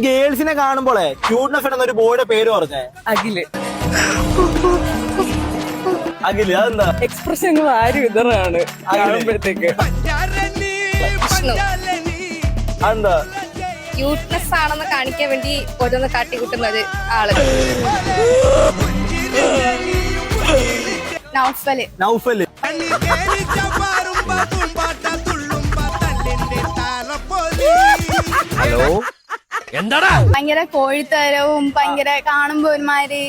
ഗേൾസിനെ കാണുമ്പോളെ cuteness എന്ന ഒരു ബോയുടെ പേര് പറഞ്ഞേ. അഖില്. അഖില് അതെന്താ? എക്സ്പ്രഷൻ വാരി വിതറാണ് കാണുമ്പോഴത്തേക്ക്. അതെന്താ? ക്യൂട്ട്നെസ് ആണെന്ന് കാണിക്കാൻ വേണ്ടി ഓരോന്ന് കാട്ടിക്കൂട്ടുന്നത് ആളുകൾ. നൗഫല്. നൗഫല്. ഹലോ എന്താടാ? ഭയങ്കര കോഴിത്തരവും ഭയങ്കര കാണുമ്പോ ഒരുമാതിരി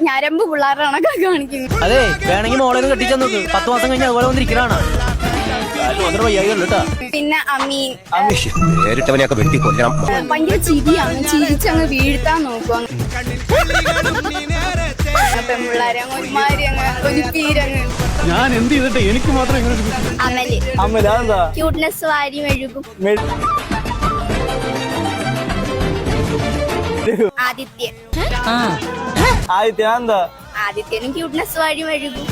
ഞരമ്പ് പിള്ളേരുടെ കണക്കൊക്കെ കാണിക്കുന്നു. അതെ, വേണമെങ്കിൽ മോളെ കെട്ടിച്ചാൽ നോക്ക്. 10 മാസം കഴിഞ്ഞ് അതുപോലെ വന്നിരിക്കലാണ്. പിന്നെ അമീൻ നേരിട്ടവനെയൊക്കെ വെട്ടി കൊല്ലണം. ഭയങ്കര ചിരിയാണ്, ചിരിച്ചങ്ങ് വീഴ്ത്താൻ നോക്കും. പെൺപിള്ളേരെ അങ്ങ് ഒരുമാതിരി അങ്ങ് ഒരു പീരങ്ങ്. ഞാൻ എന്ത് ചെയ്തിട്ട് എനിക്ക് മാത്രം അമല്. അമല് അതെന്താ? ക്യൂട്ട്നെസ് വാരി മെഴുകും. ആദിത്യ. ആദിത്യ എന്താ? ആദിത്യനും ക്യൂട്ട്നെസ് വാരി മെഴുകും.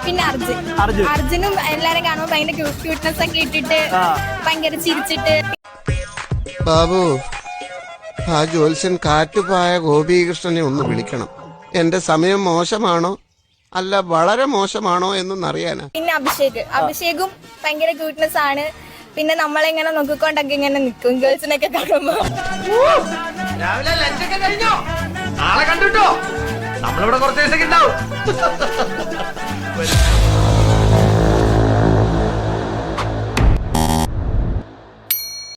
പിന്നെ അർജുനും എല്ലാരും കാണുമ്പോ ഭയങ്കര ക്യൂട്ട്നെസ് ഒക്കെ ഇട്ടിട്ട് ഭയങ്കര ചിരിച്ചിട്ട്. ബാബു, ആ ജ്യോത്സ്യൻ കാറ്റുപായ ഗോപീകൃഷ്ണനെ ഒന്ന് വിളിക്കണം. എന്റെ സമയം മോശമാണോ അല്ല വളരെ മോശമാണോ എന്നൊന്നറിയാനാ. പിന്നെ അഭിഷേകും ഭയങ്കര ക്യൂട്ട്നെസ് ആണ്. പിന്നെ നമ്മളെങ്ങനെ നോക്കിക്കൊണ്ടൊക്കെ ഇങ്ങനെ നിൽക്കും ഗേൾസിനൊക്കെ കാണുമ്പോ. രാവിലെ ലഞ്ചൊക്കെ കഴിഞ്ഞോ? നാളെ കണ്ടുട്ടോ. നമ്മളിവിടെ കുറച്ച് ദിവസമൊക്കെ ഉണ്ടാവും.